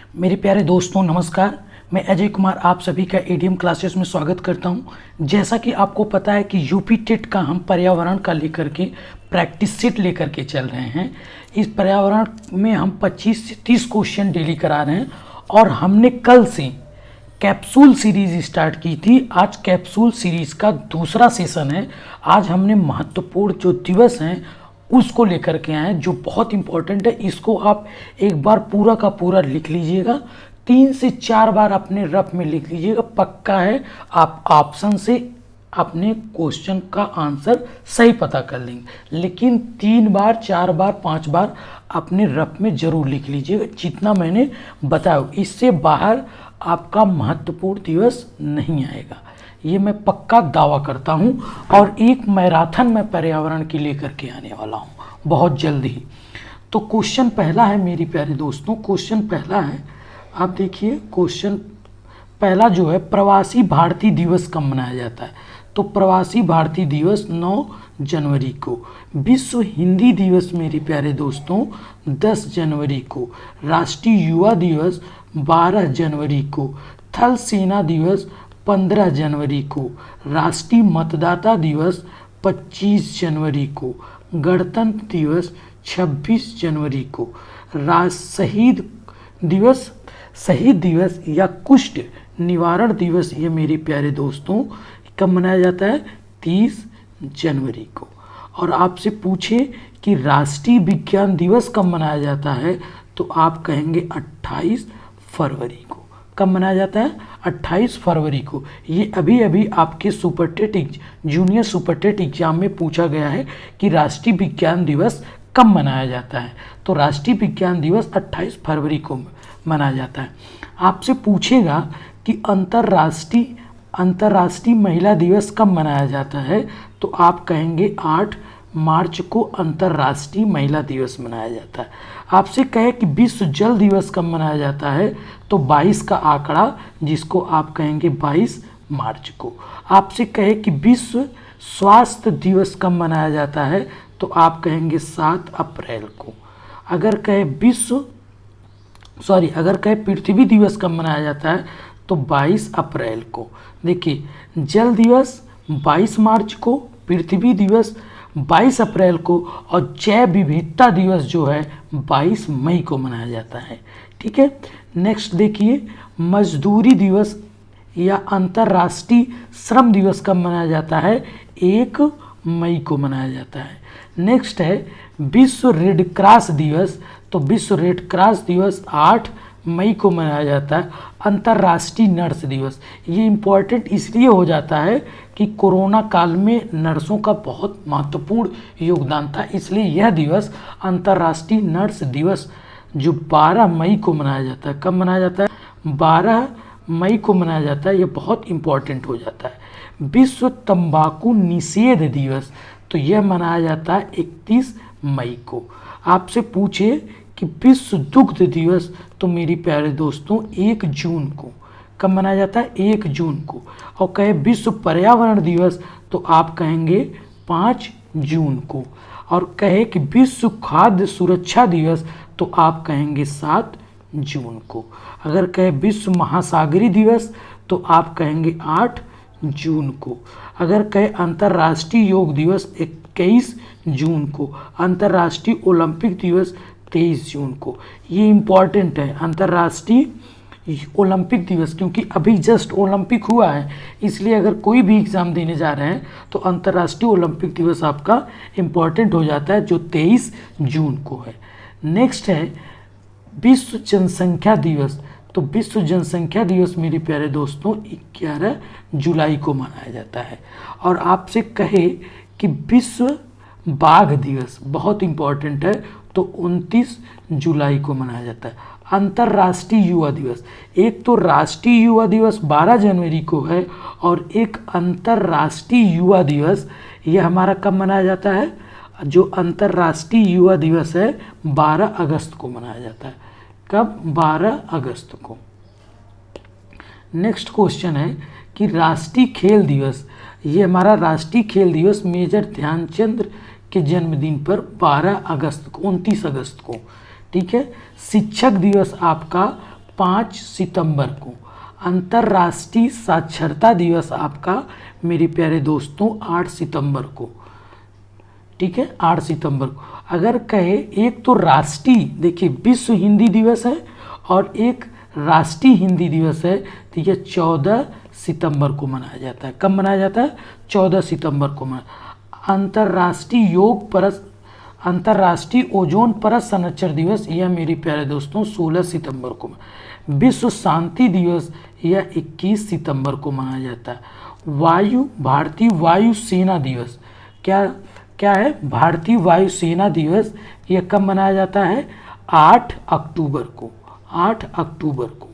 मेरे प्यारे दोस्तों नमस्कार। मैं अजय कुमार आप सभी का एडीएम क्लासेस में स्वागत करता हूं। जैसा कि आपको पता है कि यूपी टेट का हम पर्यावरण का लेकर के प्रैक्टिस सेट लेकर के चल रहे हैं। इस पर्यावरण में हम 25 से 30 क्वेश्चन डेली करा रहे हैं और हमने कल से कैप्सूल सीरीज स्टार्ट की थी। आज कैप्सूल सीरीज का दूसरा सेशन है। आज हमने महत्वपूर्ण जो दिवस हैं उसको लेकर के आए हैं जो बहुत इंपॉर्टेंट है। इसको आप एक बार पूरा का पूरा लिख लीजिएगा, 3 से 4 बार अपने रफ में लिख लीजिएगा। पक्का है आप ऑप्शन से अपने क्वेश्चन का आंसर सही पता कर लेंगे, लेकिन 3 बार 4 बार 5 बार अपने रफ में ज़रूर लिख लीजिएगा जितना मैंने बताया। इससे बाहर आपका महत्वपूर्ण दिवस नहीं आएगा, ये मैं पक्का दावा करता हूँ। और एक मैराथन मैं पर्यावरण की लेकर के आने वाला हूँ बहुत जल्द ही। तो क्वेश्चन पहला है मेरे प्यारे दोस्तों, क्वेश्चन पहला है, आप देखिए क्वेश्चन पहला जो है, प्रवासी भारतीय दिवस कब मनाया जाता है। तो प्रवासी भारतीय दिवस 9 जनवरी को। विश्व हिंदी दिवस मेरे प्यारे दोस्तों 10 जनवरी को। राष्ट्रीय युवा दिवस 12 जनवरी को। थल सेना दिवस 15 जनवरी को। राष्ट्रीय मतदाता दिवस 25 जनवरी को। गणतंत्र दिवस 26 जनवरी को। शहीद दिवस या कुष्ठ निवारण दिवस, ये मेरे प्यारे दोस्तों कब मनाया जाता है, 30 जनवरी को। और आपसे पूछे कि राष्ट्रीय विज्ञान दिवस कब मनाया जाता है, तो आप कहेंगे 28 फरवरी को। कब मनाया जाता है, 28 फरवरी को। ये अभी अभी आपके जूनियर सुपरटेट एग्जाम में पूछा गया है कि राष्ट्रीय विज्ञान दिवस कब मनाया जाता है। तो राष्ट्रीय विज्ञान दिवस 28 फरवरी को मनाया जाता है। आपसे पूछेगा कि अंतर्राष्ट्रीय महिला दिवस कब मनाया जाता है, तो आप कहेंगे 8 मार्च को अंतर्राष्ट्रीय महिला दिवस मनाया जाता है। आपसे कहे कि विश्व जल दिवस कब मनाया जाता है, तो 22 का आंकड़ा, जिसको आप कहेंगे 22 मार्च को। आपसे कहे कि विश्व स्वास्थ्य दिवस कब मनाया जाता है, तो आप कहेंगे 7 अप्रैल को। अगर कहे पृथ्वी दिवस कब मनाया जाता है, तो 22 अप्रैल को। देखिए, जल दिवस 22 मार्च को, पृथ्वी दिवस 22 अप्रैल को, और जैव विविधता दिवस जो है 22 मई को मनाया जाता है। ठीक है, नेक्स्ट देखिए, मजदूरी दिवस या अंतर्राष्ट्रीय श्रम दिवस कब मनाया जाता है, 1 मई को मनाया जाता है। नेक्स्ट है विश्व रेड क्रॉस दिवस, तो विश्व रेड क्रॉस दिवस 8 मई को मनाया जाता है। अंतर्राष्ट्रीय नर्स दिवस, ये इम्पोर्टेंट इसलिए हो जाता है कि कोरोना काल में नर्सों का बहुत महत्वपूर्ण योगदान था, इसलिए यह दिवस अंतर्राष्ट्रीय नर्स दिवस जो 12 मई को मनाया जाता है। कब मनाया जाता है, 12 मई को मनाया जाता है। यह बहुत इम्पोर्टेंट हो जाता है। विश्व तंबाकू निषेध दिवस, तो यह मनाया जाता है 31 मई को। आपसे पूछे कि विश्व दुग्ध दिवस, तो मेरी प्यारे दोस्तों 1 जून को। कब मनाया जाता है, 1 जून को। और कहे विश्व पर्यावरण दिवस, तो आप कहेंगे 5 जून को। और कहे कि विश्व खाद्य सुरक्षा दिवस, तो आप कहेंगे 7 जून को। अगर कहे विश्व महासागरीय दिवस, तो आप कहेंगे 8 जून को। अगर कहे अंतर्राष्ट्रीय योग दिवस 21 जून को। अंतर्राष्ट्रीय ओलंपिक दिवस 23 जून को। ये इम्पॉर्टेंट है अंतर्राष्ट्रीय ओलंपिक दिवस, क्योंकि अभी जस्ट ओलंपिक हुआ है, इसलिए अगर कोई भी एग्ज़ाम देने जा रहे हैं तो अंतर्राष्ट्रीय ओलंपिक दिवस आपका इम्पॉर्टेंट हो जाता है, जो 23 जून को है। नेक्स्ट है विश्व जनसंख्या दिवस, तो विश्व जनसंख्या दिवस मेरे प्यारे दोस्तों 11 जुलाई को मनाया जाता है। और आपसे कहे कि विश्व बाघ दिवस, बहुत इम्पॉर्टेंट है, तो 29 जुलाई को मनाया जाता है। अंतर्राष्ट्रीय युवा दिवस, एक तो राष्ट्रीय युवा दिवस 12 जनवरी को है, और एक अंतर्राष्ट्रीय युवा दिवस यह हमारा कब मनाया जाता है, जो अंतर्राष्ट्रीय युवा दिवस है 12 अगस्त को मनाया जाता है। कब, 12 अगस्त को। नेक्स्ट क्वेश्चन है कि राष्ट्रीय खेल दिवस, ये हमारा राष्ट्रीय खेल दिवस मेजर ध्यानचंद के जन्मदिन पर 12 अगस्त को, 29 अगस्त को। ठीक है, शिक्षक दिवस आपका 5 सितंबर को। अंतर्राष्ट्रीय साक्षरता दिवस आपका मेरे प्यारे दोस्तों 8 सितंबर को, ठीक है, 8 सितंबर को। अगर कहे एक तो राष्ट्रीय, देखिए विश्व हिंदी दिवस है और एक राष्ट्रीय हिंदी दिवस है, तो यह 14 सितंबर को मनाया जाता है। कब मनाया जाता है? 14 सितंबर को अंतर्राष्ट्रीय ओजोन परत संरक्षण दिवस, यह मेरे प्यारे दोस्तों 16 सितंबर को। विश्व शांति दिवस यह 21 सितंबर को मनाया जाता है। भारतीय वायु सेना दिवस क्या है? भारतीय वायुसेना दिवस यह कब मनाया जाता है? 8 अक्टूबर को। 8 अक्टूबर को।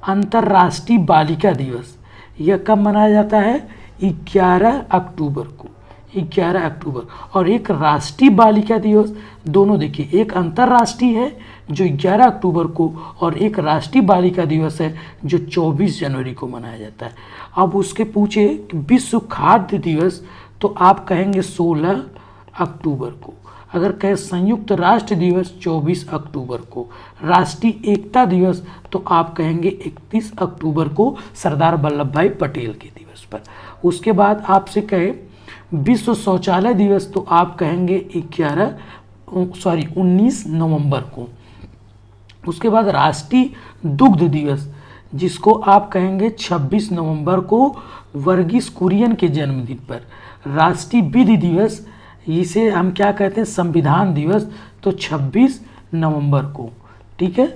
अंतर्राष्ट्रीय बालिका दिवस यह कब मनाया जाता है? 11 अक्टूबर को। 11 अक्टूबर। और एक राष्ट्रीय बालिका दिवस, दोनों देखिए, एक अंतर्राष्ट्रीय है जो 11 अक्टूबर को और एक राष्ट्रीय बालिका दिवस है जो 24 जनवरी को मनाया जाता है। अब उसके पूछे कि विश्व खाद्य दिवस, तो आप कहेंगे 16 अक्टूबर को। अगर कहें संयुक्त राष्ट्र दिवस 24 अक्टूबर को। राष्ट्रीय एकता दिवस तो आप कहेंगे 31 अक्टूबर को सरदार वल्लभ भाई पटेल के दिवस पर। उसके बाद आपसे कहे विश्व शौचालय दिवस तो आप कहेंगे 19 नवंबर को। उसके बाद राष्ट्रीय दुग्ध दिवस जिसको आप कहेंगे 26 नवंबर को वर्गीस कुरियन के जन्मदिन पर। राष्ट्रीय विधि दिवस, इसे हम क्या कहते हैं? संविधान दिवस, तो 26 नवंबर को, ठीक है।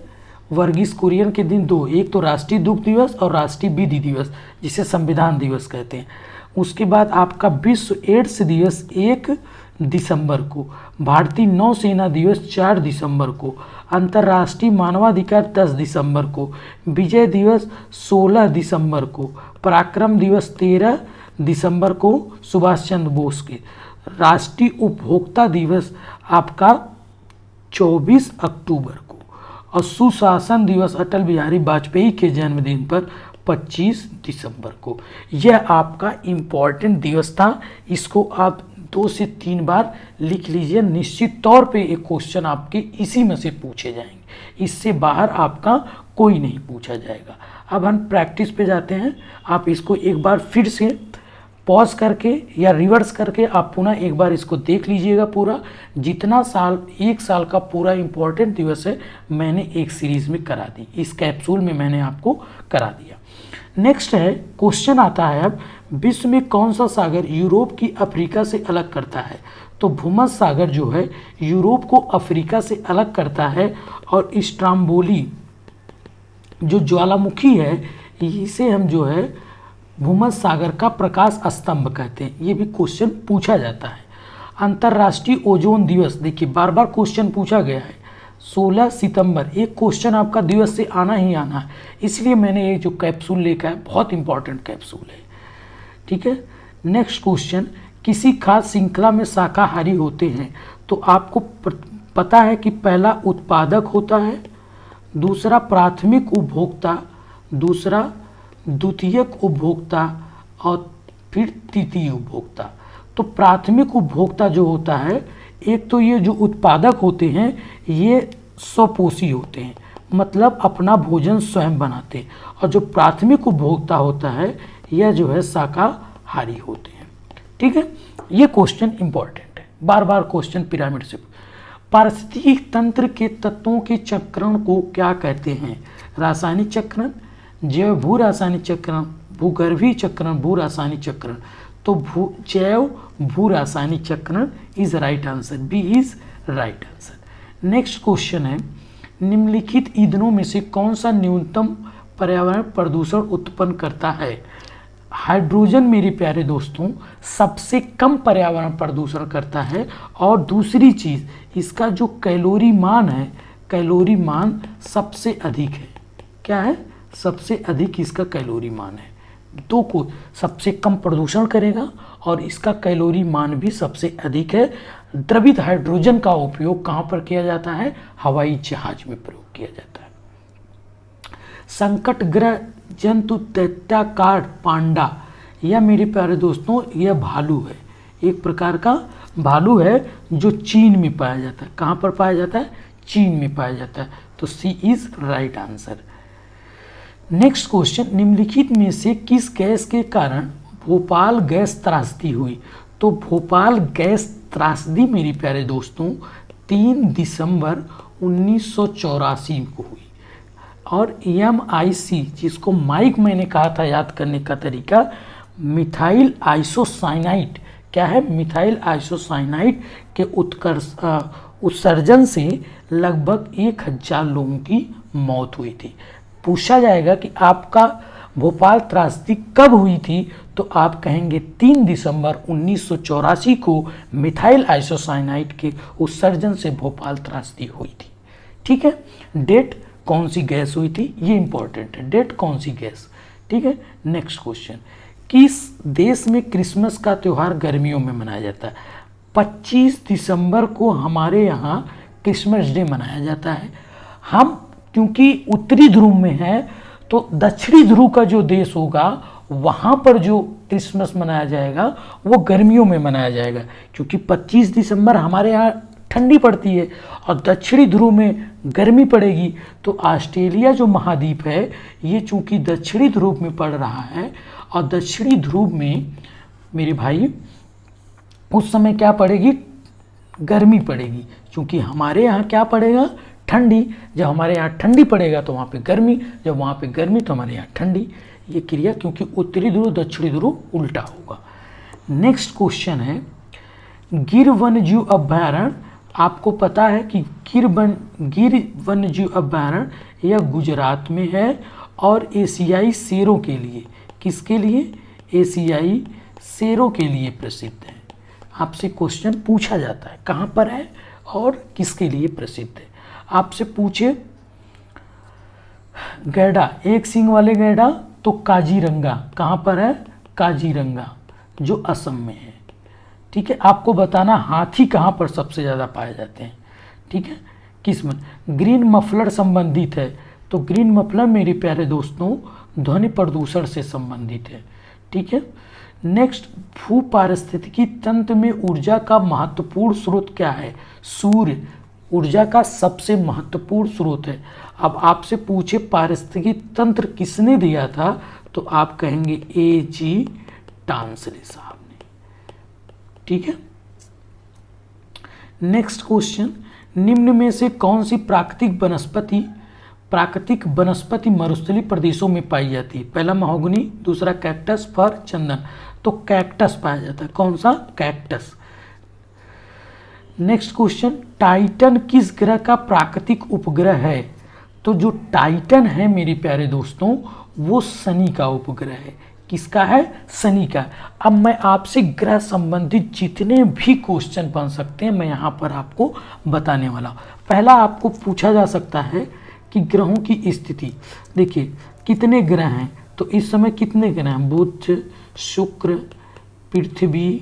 वर्गीस कुरियन के दिन दो, एक तो राष्ट्रीय दुग्ध दिवस और राष्ट्रीय विधि दिवस जिसे संविधान दिवस कहते हैं। उसके बाद आपका विश्व एड्स दिवस 1 दिसंबर को। भारतीय नौसेना दिवस 4 दिसंबर को। अंतर्राष्ट्रीय मानवाधिकार 10 दिसंबर को। विजय दिवस 16 दिसंबर को। पराक्रम दिवस 13 दिसंबर को सुभाष चंद्र बोस के। राष्ट्रीय उपभोक्ता दिवस आपका 24 अक्टूबर को। और सुशासन दिवस अटल बिहारी वाजपेयी के जन्मदिन पर 25 दिसंबर को। यह आपका इम्पॉर्टेंट दिवस था। इसको आप 2 से 3 बार लिख लीजिए, निश्चित तौर पे एक क्वेश्चन आपके इसी में से पूछे जाएंगे, इससे बाहर आपका कोई नहीं पूछा जाएगा। अब हम प्रैक्टिस पे जाते हैं। आप इसको एक बार फिर से पॉज करके या रिवर्स करके आप पुनः एक बार इसको देख लीजिएगा। पूरा जितना एक साल का पूरा इम्पोर्टेंट दिवस है मैंने एक सीरीज में करा दी, इस कैप्सूल में मैंने आपको करा दिया। नेक्स्ट है, क्वेश्चन आता है अब, विश्व में कौन सा सागर यूरोप की अफ्रीका से अलग करता है? तो भूमध्य सागर जो है यूरोप को अफ्रीका से अलग करता है। और स्ट्राम्बोली जो ज्वालामुखी है, इसे हम जो है भूमध्य सागर का प्रकाश स्तंभ कहते हैं। ये भी क्वेश्चन पूछा जाता है। अंतर्राष्ट्रीय ओजोन दिवस, देखिए बार बार क्वेश्चन पूछा गया है। 16 सितंबर, एक क्वेश्चन आपका दिवस से आना ही आना है, इसलिए मैंने ये जो कैप्सूल लेकर है बहुत इंपॉर्टेंट कैप्सूल है, ठीक है। नेक्स्ट क्वेश्चन, किसी खाद्य श्रृंखला में शाकाहारी होते हैं तो आपको पता है कि पहला उत्पादक होता है, दूसरा प्राथमिक उपभोक्ता, दूसरा द्वितीयक उपभोक्ता और फिर तृतीय उपभोक्ता। तो प्राथमिक उपभोक्ता जो होता है, एक तो ये जो उत्पादक होते हैं ये स्वपोषी होते हैं, मतलब अपना भोजन स्वयं बनाते हैं। और जो प्राथमिक उपभोक्ता होता है यह जो है शाकाहारी होते हैं, ठीक है। ये क्वेश्चन इंपॉर्टेंट है, बार बार क्वेश्चन पिरामिड से। पारिस्थितिक तंत्र के तत्वों के चक्रण को क्या कहते हैं? रासायनिक चक्रण, जैव भू रासायनिक चक्रण, भूगर्भीय चक्रण, भू रासायनिक चक्रण। तो जैव भू रासायनिक चक्रण is right answer, B is right answer. Next question है, निम्नलिखित ईंधनों में से कौन सा न्यूनतम पर्यावरण प्रदूषण उत्पन्न करता है? हाइड्रोजन मेरे प्यारे दोस्तों सबसे कम पर्यावरण प्रदूषण करता है। और दूसरी चीज, इसका जो कैलोरी मान है, कैलोरी मान सबसे अधिक है। क्या है? सबसे अधिक इसका कैलोरी मान है। दो को सबसे कम प्रदूषण करेगा और इसका कैलोरी मान भी सबसे अधिक है। द्रवित हाइड्रोजन का उपयोग कहाँ पर किया जाता है? हवाई जहाज में प्रयोग किया जाता है। संकट ग्रह जंतु दैत्याकार पांडा, यह मेरे प्यारे दोस्तों यह भालू है, एक प्रकार का भालू है जो चीन में पाया जाता है। कहाँ पर पाया जाता है? चीन में पाया जाता है। तो C is right answer. Next question, निम्नलिखित में से किस गैस के कारण भोपाल गैस त्रासदी हुई? तो भोपाल गैस त्रासदी मेरे प्यारे दोस्तों 3 दिसंबर 1984 को हुई। और MIC, जिसको माइक मैंने कहा था याद करने का तरीका, मिथाइल आइसोसाइनाइड, क्या है? मिथाइल आइसोसाइनाइड के उत्सर्जन से लगभग 1000 लोगों की मौत हुई थी। पूछा जाएगा कि आपका भोपाल त्रासदी कब हुई थी, तो आप कहेंगे 3 दिसंबर 1984 को मिथाइल आइसोसाइनाइड के उत्सर्जन से भोपाल त्रासदी हुई थी। ठीक है, डेट कौन सी गैस हुई थी, ये इंपॉर्टेंट है, डेट कौन सी गैस। ठीक है, नेक्स्ट क्वेश्चन, किस देश में क्रिसमस का त्यौहार गर्मियों में मनाया जाता है? 25 दिसंबर को हमारे यहाँ क्रिसमस डे मनाया जाता है। हम क्योंकि उत्तरी ध्रुव में है, तो दक्षिणी ध्रुव का जो देश होगा वहाँ पर जो क्रिसमस मनाया जाएगा वो गर्मियों में मनाया जाएगा, क्योंकि 25 दिसंबर हमारे यहाँ ठंडी पड़ती है और दक्षिणी ध्रुव में गर्मी पड़ेगी। तो ऑस्ट्रेलिया जो महाद्वीप है ये चूंकि दक्षिणी ध्रुव में पड़ रहा है, और दक्षिणी ध्रुव में मेरे भाई उस समय क्या पड़ेगी? गर्मी पड़ेगी, क्योंकि हमारे यहाँ क्या पड़ेगा? ठंडी। जब हमारे यहाँ ठंडी पड़ेगा तो वहाँ पे गर्मी, जब वहाँ पे गर्मी तो हमारे यहाँ ठंडी। ये क्रिया, क्योंकि उत्तरी ध्रुव दक्षिणी ध्रुव उल्टा होगा। नेक्स्ट क्वेश्चन है, गिर वन्यजीव अभयारण्य, आपको पता है कि गिर वन्यजीव अभयारण्य यह गुजरात में है और एशियाई शेरों के लिए, किसके लिए? एशियाई शेरों के लिए प्रसिद्ध है। आपसे क्वेश्चन पूछा जाता है कहाँ पर है और किसके लिए प्रसिद्ध है। आपसे पूछे गैंडा, एक सींग वाले गैंडा, तो काजीरंगा कहाँ पर है? काजीरंगा जो असम में है। ठीक है, आपको बताना हाथी कहाँ पर सबसे ज़्यादा पाए जाते हैं। ठीक है, किस में? ग्रीन मफलर संबंधित है, तो ग्रीन मफलर मेरे प्यारे दोस्तों ध्वनि प्रदूषण से संबंधित है। ठीक है, नेक्स्ट, भू पारिस्थितिकी तंत्र में ऊर्जा का महत्वपूर्ण स्रोत क्या है? सूर्य ऊर्जा का सबसे महत्वपूर्ण स्रोत है। अब आपसे पूछे पारिस्थितिकी तंत्र किसने दिया था, तो आप कहेंगे AG टांसले साहब ने। ठीक है, नेक्स्ट क्वेश्चन, निम्न में से कौन सी प्राकृतिक वनस्पति मरुस्थलीय प्रदेशों में पाई जाती है? पहला महोगनी, दूसरा कैक्टस, फर, चंदन। तो कैक्टस पाया जाता है। कौन सा? कैक्टस। नेक्स्ट क्वेश्चन, टाइटन किस ग्रह का प्राकृतिक उपग्रह है? तो जो टाइटन है मेरे प्यारे दोस्तों वो शनि का उपग्रह है। किसका है? शनि का। अब मैं आपसे ग्रह संबंधित जितने भी क्वेश्चन बन सकते हैं मैं यहाँ पर आपको बताने वाला हूँ। पहला आपको पूछा जा सकता है कि ग्रहों की स्थिति, देखिए कितने ग्रह हैं, तो इस समय कितने ग्रह हैं? बुध, शुक्र, पृथ्वी,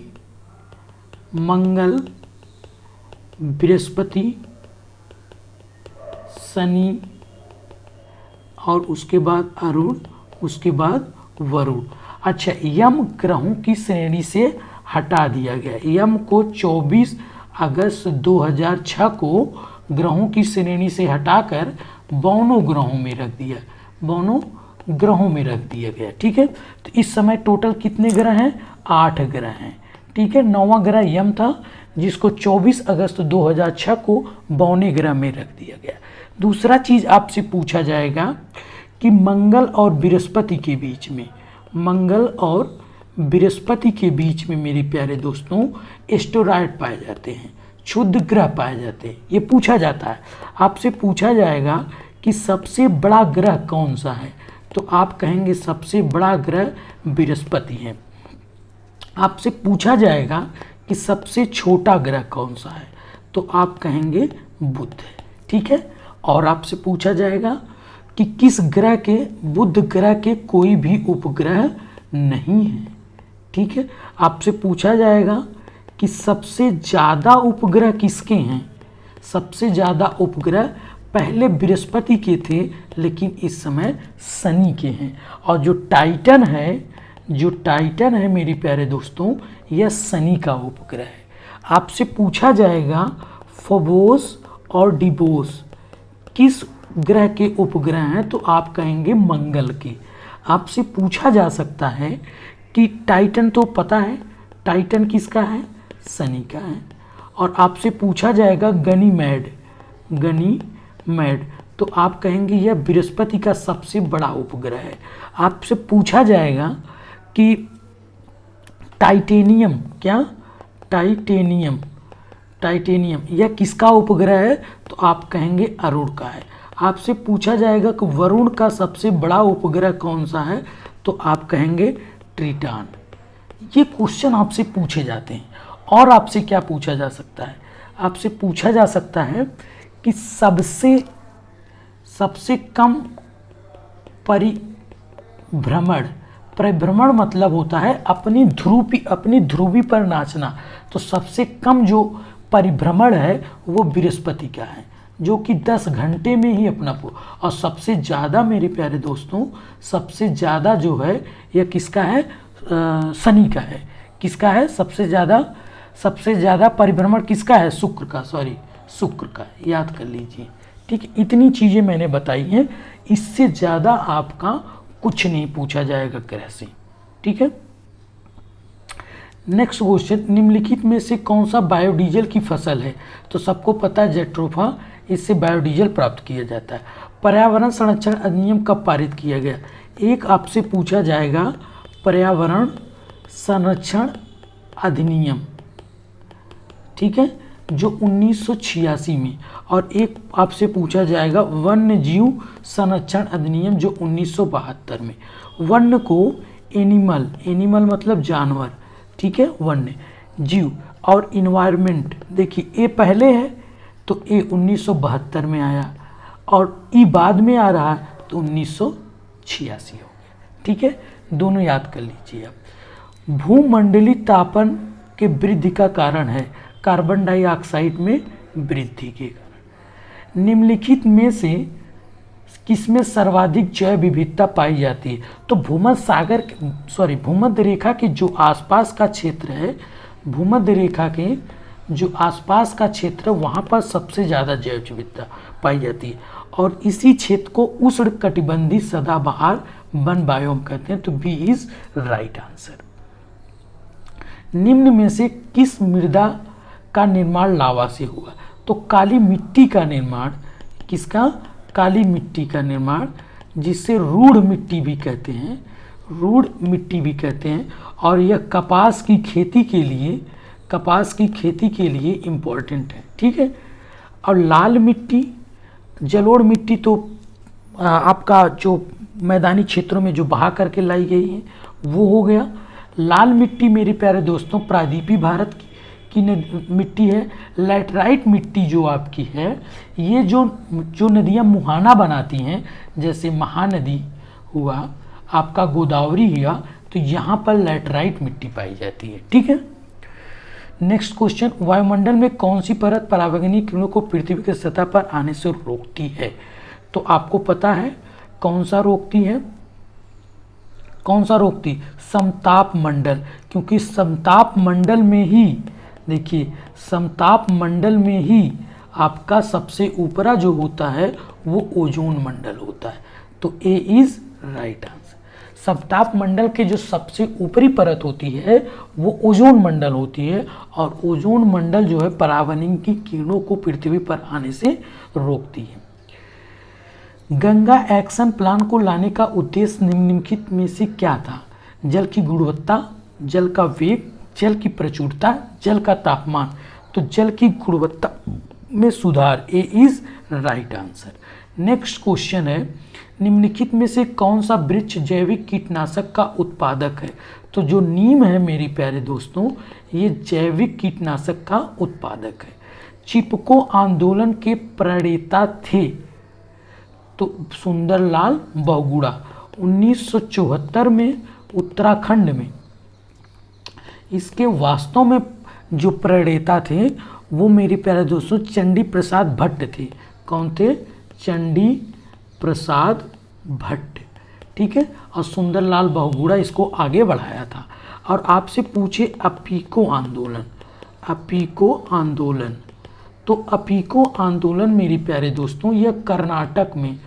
मंगल, बृहस्पति, शनि और उसके बाद अरुण, उसके बाद वरुण। अच्छा, यम ग्रहों की श्रेणी से हटा दिया गया। यम को 24 अगस्त 2006 को ग्रहों की श्रेणी से हटाकर बौनों ग्रहों में रख दिया, बौनों ग्रहों में रख दिया गया। ठीक है, तो इस समय टोटल कितने ग्रह हैं? 8 ग्रह हैं। ठीक है, 9वां ग्रह यम था जिसको 24 अगस्त 2006 को बौने ग्रह में रख दिया गया। दूसरा चीज आपसे पूछा जाएगा कि मंगल और बृहस्पति के बीच में, मंगल और बृहस्पति के बीच में मेरे प्यारे दोस्तों एस्टेरॉयड पाए जाते हैं, क्षुद्र ग्रह पाए जाते हैं। ये पूछा जाता है। आपसे पूछा जाएगा कि सबसे बड़ा ग्रह कौन सा है, तो आप कहेंगे सबसे बड़ा ग्रह बृहस्पति है। आपसे पूछा जाएगा कि सबसे छोटा ग्रह कौन सा है, तो आप कहेंगे बुध है। ठीक है, और आपसे पूछा जाएगा कि किस ग्रह के, बुध ग्रह के कोई भी उपग्रह नहीं है। ठीक है, आपसे पूछा जाएगा कि सबसे ज़्यादा उपग्रह किसके हैं। सबसे ज़्यादा उपग्रह पहले बृहस्पति के थे लेकिन इस समय शनि के हैं। और जो टाइटन है मेरे प्यारे दोस्तों यह शनि का उपग्रह है। आपसे पूछा जाएगा फोबोस और डिबोस किस ग्रह के उपग्रह हैं तो आप कहेंगे मंगल के। आपसे पूछा जा सकता है कि टाइटन, तो पता है टाइटन किसका है, शनि का है। और आपसे पूछा जाएगा गनीमेड, गनीमेड तो आप कहेंगे यह बृहस्पति का सबसे बड़ा उपग्रह है। आपसे पूछा जाएगा कि टाइटेनियम, क्या टाइटेनियम, टाइटेनियम यह किसका उपग्रह है, तो आप कहेंगे अरुण का है। आपसे पूछा जाएगा कि वरुण का सबसे बड़ा उपग्रह कौन सा है, तो आप कहेंगे ट्रिटॉन। ये क्वेश्चन आपसे पूछे जाते हैं। और आपसे क्या पूछा जा सकता है, आपसे पूछा जा सकता है कि सबसे कम परिभ्रमण मतलब होता है अपनी ध्रुवी पर नाचना। तो सबसे कम जो परिभ्रमण है वो बृहस्पति का है, जो कि 10 घंटे में ही अपना और सबसे ज़्यादा मेरे प्यारे दोस्तों, सबसे ज़्यादा जो है यह किसका है, शनि का है। किसका है सबसे ज़्यादा परिभ्रमण किसका है, शुक्र का, शुक्र का, याद कर लीजिए। ठीक है, इतनी चीज़ें मैंने बताई हैं, इससे ज़्यादा आपका कुछ नहीं पूछा जाएगा ग्रह से। ठीक है, नेक्स्ट क्वेश्चन, निम्नलिखित में से कौन सा बायोडीजल की फसल है, तो सबको पता है जेट्रोफा, इससे बायोडीजल प्राप्त किया जाता है। पर्यावरण संरक्षण अधिनियम कब पारित किया गया, एक आपसे पूछा जाएगा पर्यावरण संरक्षण अधिनियम, ठीक है, जो 1986 में, और एक आपसे पूछा जाएगा वन्य जीव संरक्षण अधिनियम जो 1972 में। वन्य को एनिमल मतलब जानवर, ठीक है, वन्य जीव, और इन्वायरमेंट देखिए ए पहले है तो ए 1972 में आया और ई बाद में आ रहा है तो 1986 हो गया। ठीक है, दोनों याद कर लीजिए आप। भूमंडलीय तापन के वृद्धि का कारण है कार्बन डाइऑक्साइड में वृद्धि के कारण। निम्नलिखित में से किसमें सर्वाधिक जैव विविधता पाई जाती है, तो भूमध्य रेखा के जो आसपास का क्षेत्र है, भूमध्य रेखा के जो आसपास का क्षेत्र वहाँ पर सबसे ज़्यादा जैव विविधता पाई जाती है, और इसी क्षेत्र को उष्णकटिबंधीय सदाबहार वन बायोम कहते हैं। तो बी इज राइट आंसर। निम्न में से किस मृदा का निर्माण लावा से हुआ, तो काली मिट्टी का निर्माण, किसका, काली मिट्टी का निर्माण, जिसे रूढ़ मिट्टी भी कहते हैं, रूढ़ मिट्टी भी कहते हैं, और यह कपास की खेती के लिए इम्पोर्टेंट है। ठीक है, और लाल मिट्टी, जलोढ़ मिट्टी तो आपका जो मैदानी क्षेत्रों में जो बहा करके लाई गई है वो हो गया। लाल मिट्टी मेरे प्यारे दोस्तों प्रायद्वीपीय भारत की मिट्टी है। लैटराइट मिट्टी जो आपकी है, ये जो नदियाँ मुहाना बनाती हैं, जैसे महानदी हुआ, आपका गोदावरी हुआ, तो यहाँ पर लैटराइट मिट्टी पाई जाती है। ठीक है, नेक्स्ट क्वेश्चन, वायुमंडल में कौन सी परत पराबैंगनी किरणों को पृथ्वी की सतह पर आने से रोकती है, तो आपको पता है कौन सा रोकती है, समताप मंडल, क्योंकि समताप मंडल में ही, देखिए समताप मंडल में ही आपका सबसे ऊपरा जो होता है वो ओजोन मंडल होता है। तो ए इज राइट आंसर। समताप मंडल के जो सबसे ऊपरी परत होती है वो ओजोन मंडल होती है, और ओजोन मंडल जो है पराबैंगनी की किरणों को पृथ्वी पर आने से रोकती है। गंगा एक्शन प्लान को लाने का उद्देश्य निम्नलिखित में से क्या था, जल की गुणवत्ता, जल का वेग, जल की प्रचुरता, जल का तापमान, तो जल की गुणवत्ता में सुधार, A is right answer. Next question है, निम्नलिखित में से कौन सा वृक्ष जैविक कीटनाशक का उत्पादक है, तो जो नीम है मेरे प्यारे दोस्तों, ये जैविक कीटनाशक का उत्पादक है। चिपको आंदोलन के प्रणेता थे, तो सुंदरलाल बहुगुणा 1974 में उत्तराखंड में। इसके वास्तव में जो प्रणेता थे वो मेरे प्यारे दोस्तों चंडी प्रसाद भट्ट थे। कौन थे, चंडी प्रसाद भट्ट। ठीक है, और सुंदरलाल बहुगुणा इसको आगे बढ़ाया था। और आपसे पूछे अपीको आंदोलन, तो अपिको आंदोलन मेरे प्यारे दोस्तों यह कर्नाटक में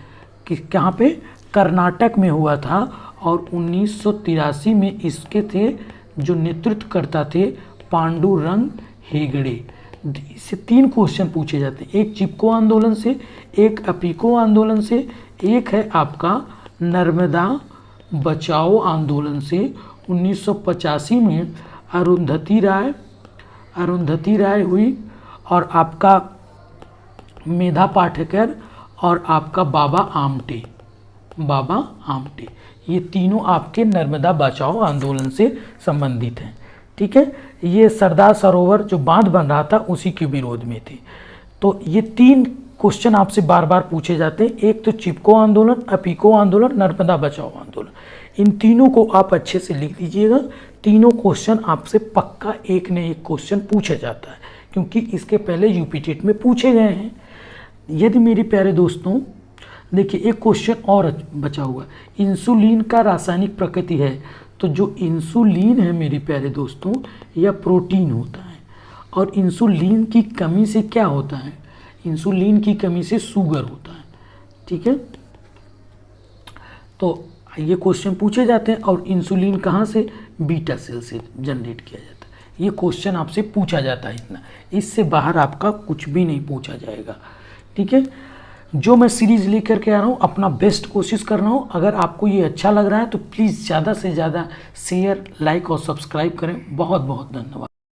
कहाँ पे, कर्नाटक में हुआ था। और 1983 में इसके थे जो नेतृत्व करता थे पांडुरंग हेगड़े। इससे 3 क्वेश्चन पूछे जाते हैं, एक चिपको आंदोलन से, एक अपिको आंदोलन से, एक है आपका नर्मदा बचाओ आंदोलन से। 1985 में अरुंधति राय हुई और आपका मेधा पाटेकर और आपका बाबा आमटे, ये तीनों आपके नर्मदा बचाओ आंदोलन से संबंधित हैं। ठीक है, ये सरदार सरोवर जो बांध बन रहा था उसी के विरोध में थे। तो ये 3 क्वेश्चन आपसे बार बार पूछे जाते हैं, एक तो चिपको आंदोलन, अपिको आंदोलन, नर्मदा बचाओ आंदोलन। इन तीनों को आप अच्छे से लिख लीजिएगा। तीनों क्वेश्चन आपसे पक्का एक न एक क्वेश्चन पूछा जाता है, क्योंकि इसके पहले यूपी टेट में पूछे गए हैं। यदि मेरे प्यारे दोस्तों देखिए एक क्वेश्चन और बचा हुआ है, इंसुलिन का रासायनिक प्रकृति है। तो जो इंसुलिन है मेरे प्यारे दोस्तों यह प्रोटीन होता है, और इंसुलिन की कमी से क्या होता है, इंसुलिन की कमी से शुगर होता है। ठीक है, तो ये क्वेश्चन पूछे जाते हैं। और इंसुलिन कहाँ से, बीटा सेल से जनरेट किया जाता है। ये क्वेश्चन आपसे पूछा जाता है इतना, इससे बाहर आपका कुछ भी नहीं पूछा जाएगा। ठीक है, जो मैं सीरीज़ लेकर के आ रहा हूँ अपना बेस्ट कोशिश कर रहा हूँ। अगर आपको ये अच्छा लग रहा है तो प्लीज़ ज़्यादा से ज़्यादा शेयर, लाइक और सब्सक्राइब करें। बहुत बहुत धन्यवाद।